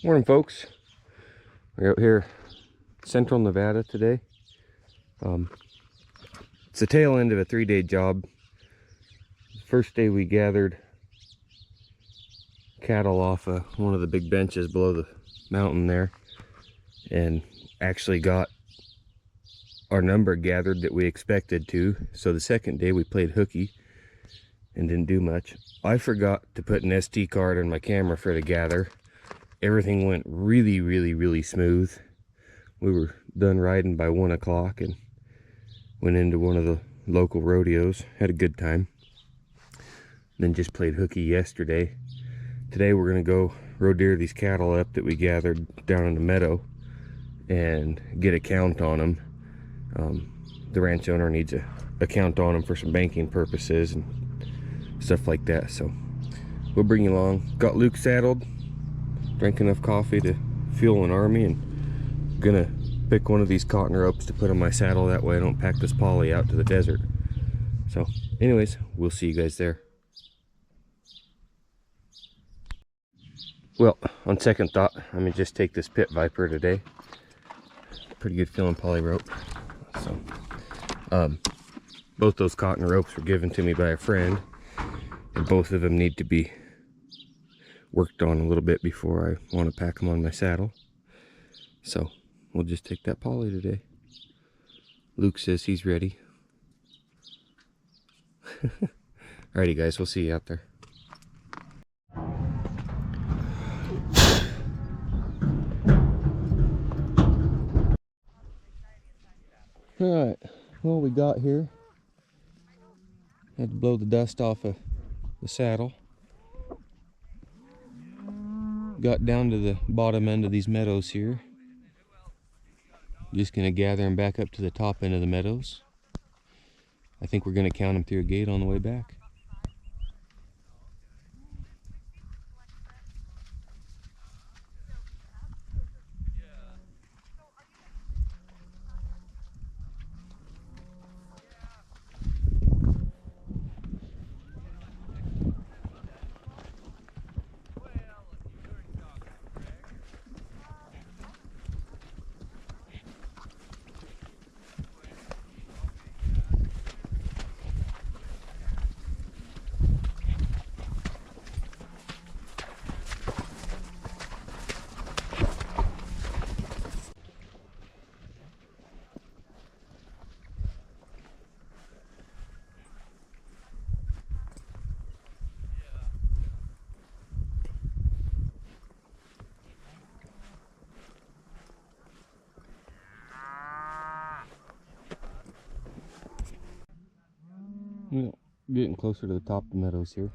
Morning, folks. We're out here central Nevada today. It's the tail end of a 3-day job. First day we gathered cattle off of one of the big benches below the mountain there and actually got our number gathered that we expected to. So the second day we played hooky and didn't do much. I forgot to put an SD card in my camera for the gather. Everything went really smooth. We were done riding by 1 o'clock and went into one of the local rodeos. Had a good time. Then just played hooky yesterday. Today we're gonna go roe deer these cattle up that we gathered down in the meadow and get a count on them. The ranch owner needs a count on them for some banking purposes and stuff like that. So we'll bring you along. Got Luke saddled. Drank enough coffee to fuel an army, and gonna pick one of these cotton ropes to put on my saddle. That way I don't pack this poly out to the desert. So anyways, we'll see you guys there. Well, on second thought, I'm gonna just take this Pit Viper today. Pretty good feeling poly rope. So both those cotton ropes were given to me by a friend, and both of them need to be worked on a little bit before I want to pack them on my saddle. So we'll just take that poly today. Luke says he's ready. Alrighty guys, we'll see you out there. Alright, well, we got here. Had to blow the dust off of the saddle. Got down to the bottom end of these meadows here. Just gonna gather them back up to the top end of the meadows. I think we're gonna count them through a gate on the way back. Well, getting closer to the top of the meadows here.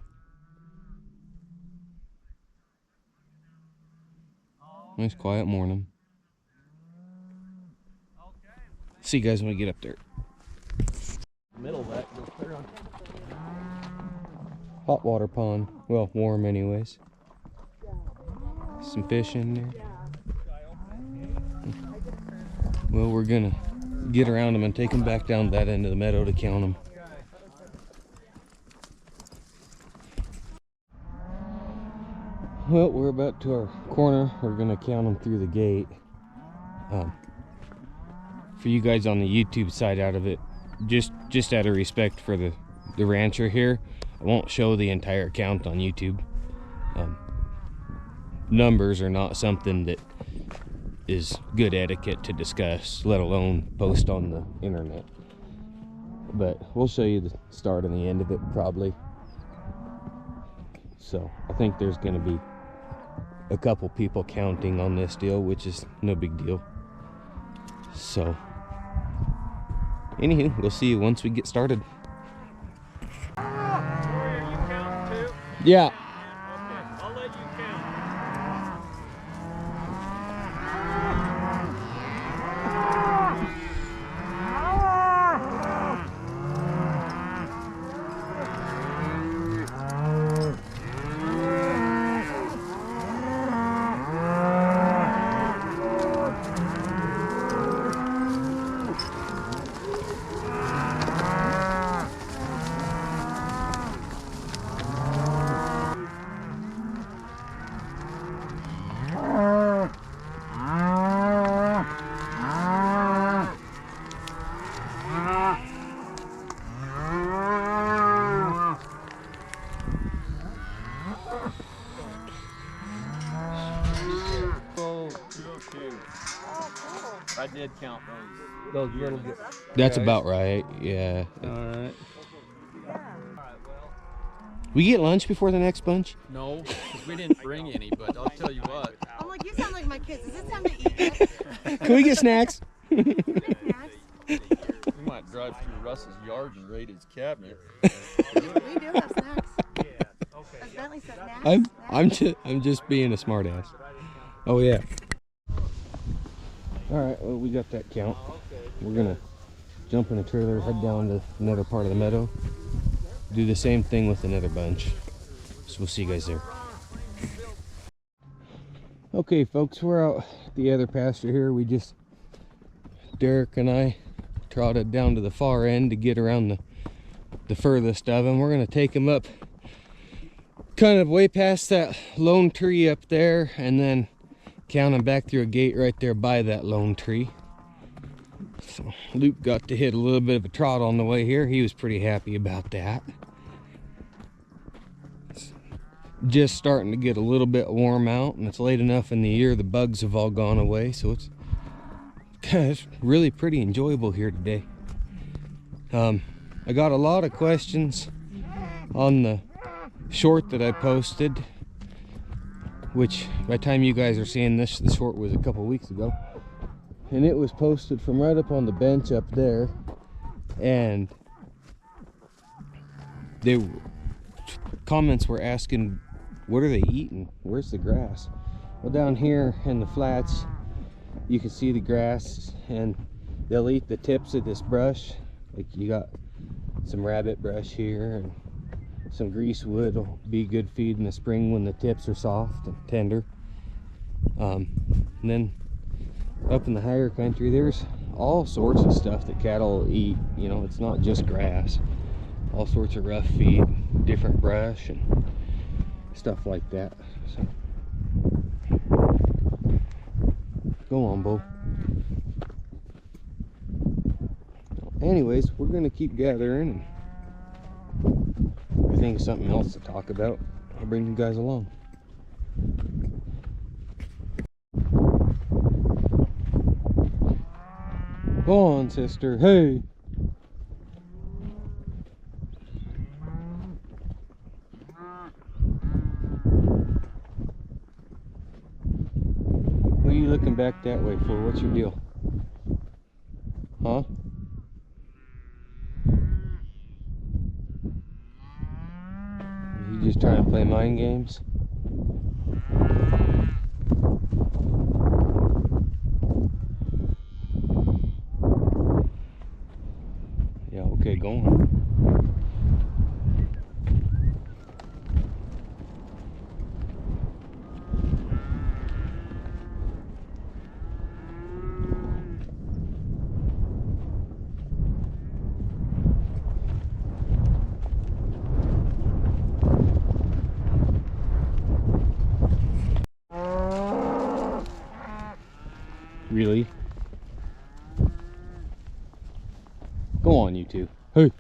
Nice quiet morning. See you guys when we get up there. Middle of that goes clear on. Hot water pond. Well, warm anyways. Some fish in there. Well, we're gonna get around them and take them back down that end of the meadow to count them. Well, we're about to our corner. We're gonna count them through the gate. For you guys on the YouTube side out of it, just out of respect for the rancher here, I won't show the entire count on YouTube. Numbers are not something that is good etiquette to discuss, let alone post on the internet. But we'll show you the start and the end of it probably. So I think there's gonna be a couple people counting on this deal, which is no big deal. So anywho, we'll see you once we get started. Are you counting too? Yeah. Okay, I'll let you count. I did count those little. That's guys. about right. Yeah. All right. We get lunch before the next bunch? No, because we didn't bring any. But I'll tell you what. I'm like, you sound like my kids. Is it time to eat yet? Can we get snacks? Snacks? We might drive through Russ's yard and raid his cabinet. We do have snacks. As Bentley said, snacks. I'm just being a smartass. Oh yeah. All right. Well, we got that count. We're gonna jump in the trailer, head down to another part of the meadow, do the same thing with another bunch. So we'll see you guys there. Okay, folks, we're out at the other pasture here. Derek and I trotted down to the far end to get around the furthest of them. We're gonna take them up kind of way past that lone tree up there, and then count them back through a gate right there by that lone tree. So Luke got to hit a little bit of a trot on the way here. He was pretty happy about that. It's just starting to get a little bit warm out, and it's late enough in the year the bugs have all gone away, so it's really pretty enjoyable here today. I got a lot of questions on the short that I posted, which by the time you guys are seeing this, the short was a couple weeks ago, and it was posted from right up on the bench up there, and comments were asking, what are they eating? Where's the grass? Well, down here in the flats you can see the grass, and they'll eat the tips of this brush. Like, you got some rabbit brush here, and some greasewood will be good feed in the spring when the tips are soft and tender. And then up in the higher country, there's all sorts of stuff that cattle will eat. You know, it's not just grass. All sorts of rough feed, different brush and stuff like that. So go on, Bo. Anyways, we're gonna keep gathering, and if I think of something else to talk about, I'll bring you guys along. Go on, sister. Hey. What are you looking back that way for? What's your deal? Huh? You just trying to play mind games? Yeah, okay, go on. Really? Go on, you two. Hey.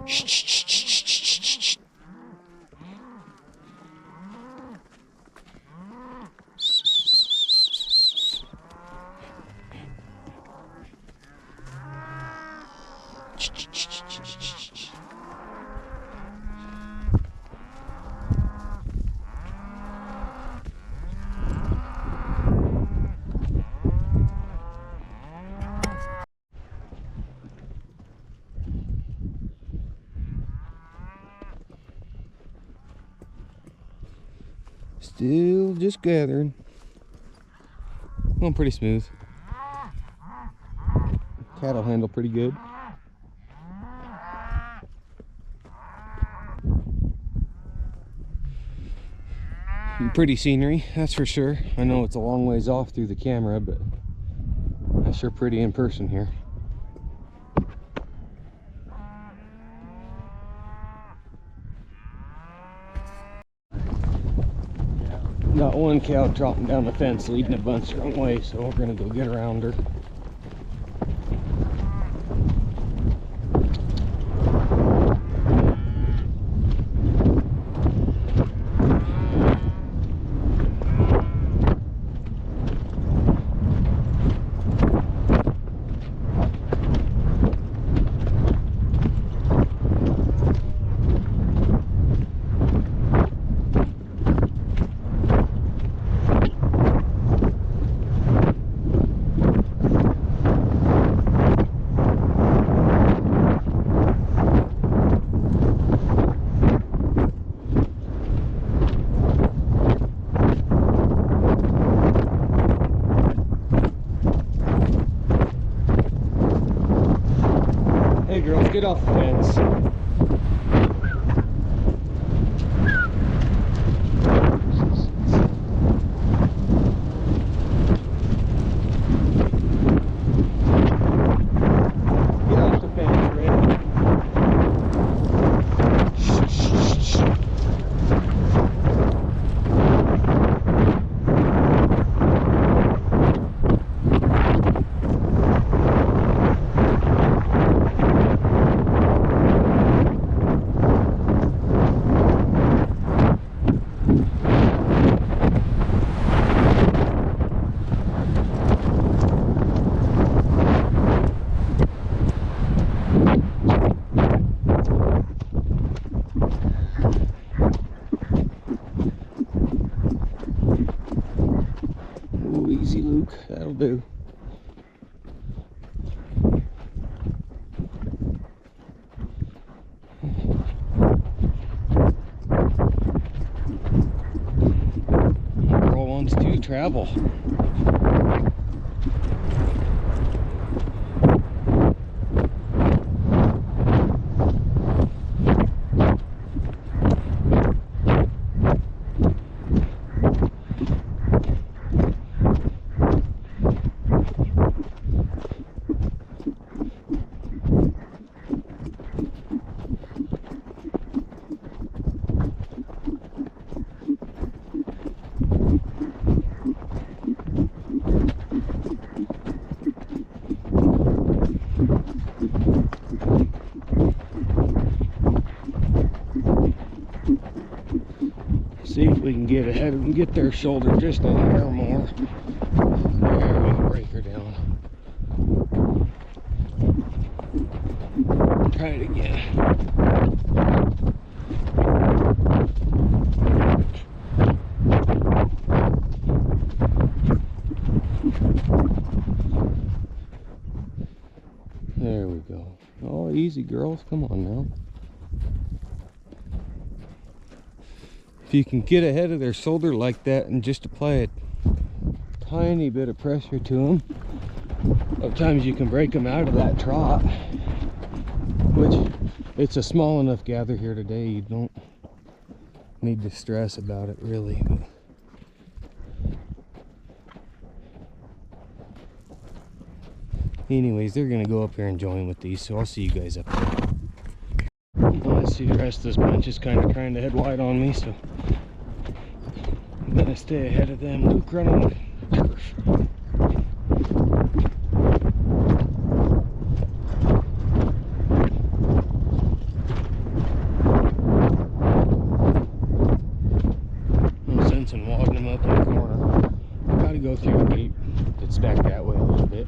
Shh, shh, shh, shh, shh, shh, shh. Still just gathering. Going pretty smooth. Cattle handle pretty good. Pretty scenery, that's for sure. I know it's a long ways off through the camera, but that's sure pretty in person here. Got one cow trotting down the fence leading a bunch the wrong way, so we're gonna go get around her. girls, get off the fence. Get off the fence, Rick. Oh, easy, Luke. That'll do. Girl wants to travel. See if we can get ahead of them, get their shoulder just a hair more. There, we can break her down. Try it again. There we go. Oh, easy, girls. Come on now. If you can get ahead of their shoulder like that and just apply a tiny bit of pressure to them, sometimes you can break them out of that trot, which it's a small enough gather here today, you don't need to stress about it really. Anyways, they're gonna go up here and join with these, so I'll see you guys up there. I see the rest of this bunch is kind of trying to head wide on me, so I'm gonna stay ahead of them. Luke, run on the turf. I'm sensing wadding them up in the corner. Gotta go through the gate. It's back that way a little bit.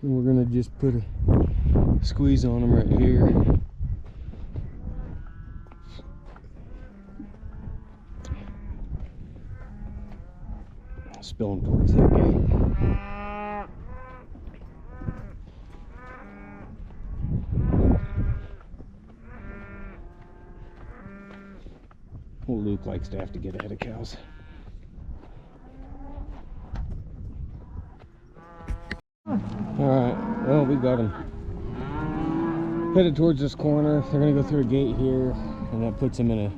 And we're gonna just put a squeeze on them right here. Spill them towards that gate. Well, Luke likes to have to get ahead of cows. Alright, well, we got them headed towards this corner. They're going to go through a gate here, and that puts them in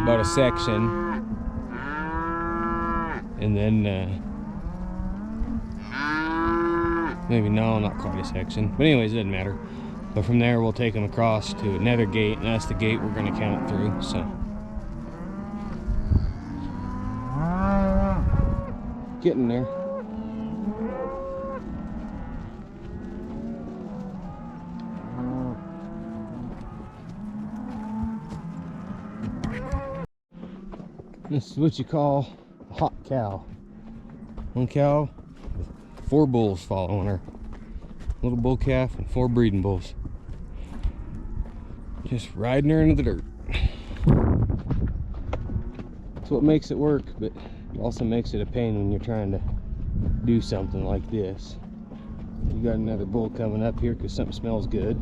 about a section. And then, maybe no, not quite a section. But anyways, it doesn't matter. But from there, we'll take them across to another gate, and that's the gate we're going to count through, so. Getting there. This is what you call a hot cow. One cow with 4 bulls following her. Little bull calf and 4 breeding bulls. Just riding her into the dirt. That's what makes it work, but it also makes it a pain when you're trying to do something like this. You got another bull coming up here because something smells good.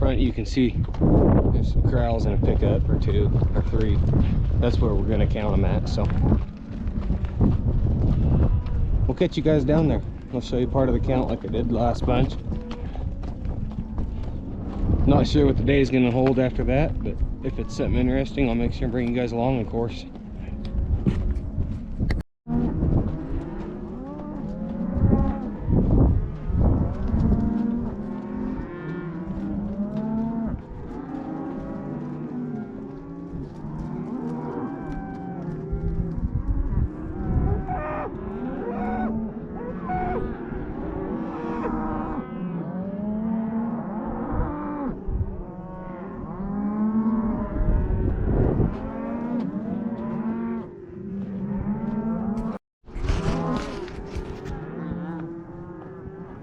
front you can see there's some corrals and a pickup or two or three. That's where we're going to count them at. So we'll catch you guys down there. I'll show you part of the count like I did the last bunch. Not sure what the day is going to hold after that, but if it's something interesting, I'll make sure and bring you guys along, of course.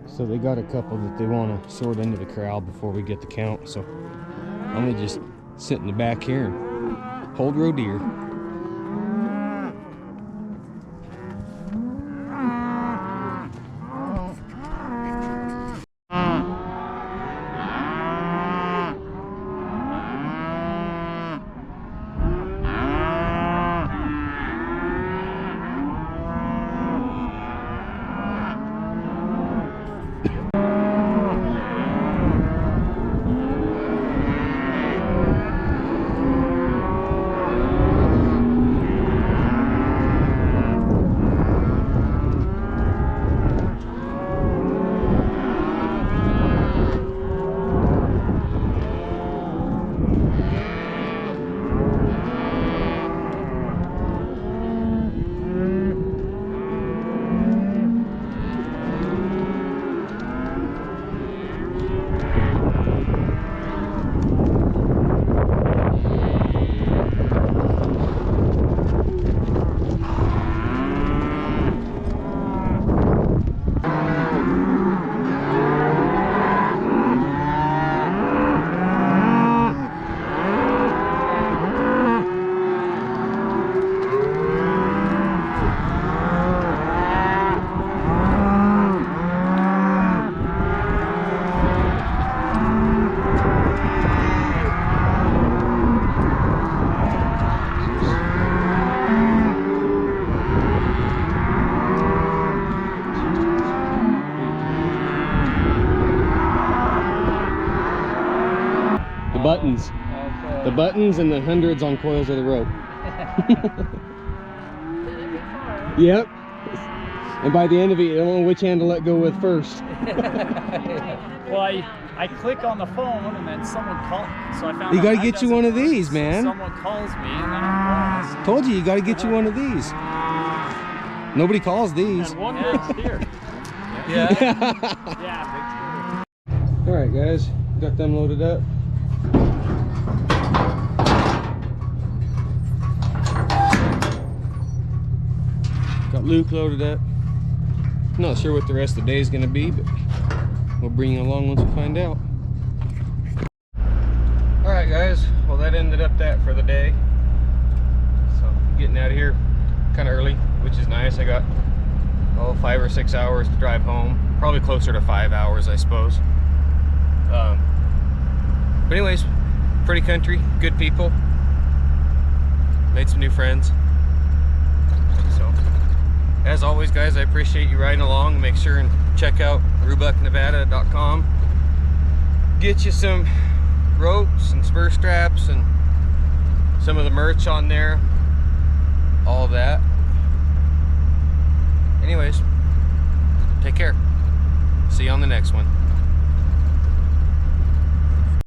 So they got a couple that they want to sort into the corral before we get the count. So I'm gonna just sit in the back here and hold roe deer. Buttons. Okay. The buttons and the hundreds on coils of the rope. Yep. And by the end of it, you don't know which hand to let go with first. Well, I click on the phone and then someone called. So I found You out gotta that get you doesn't one of work. these, So man. someone calls me and then I Told you gotta get you one of these. Nobody calls these. and one big steer. Yeah. Yeah. All right, guys, got them loaded up. Got Luke loaded up. Not sure what the rest of the day is gonna be, but we'll bring you along once we find out. All right, guys. Well, that ended up that for the day. So getting out of here kind of early, which is nice. I got 5 or 6 hours to drive home. Probably closer to 5 hours, I suppose. But anyways, pretty country, good people. Made some new friends. So, as always, guys, I appreciate you riding along. Make sure and check out RubuckNevada.com. Get you some ropes and spur straps and some of the merch on there. All that. Anyways, take care. See you on the next one.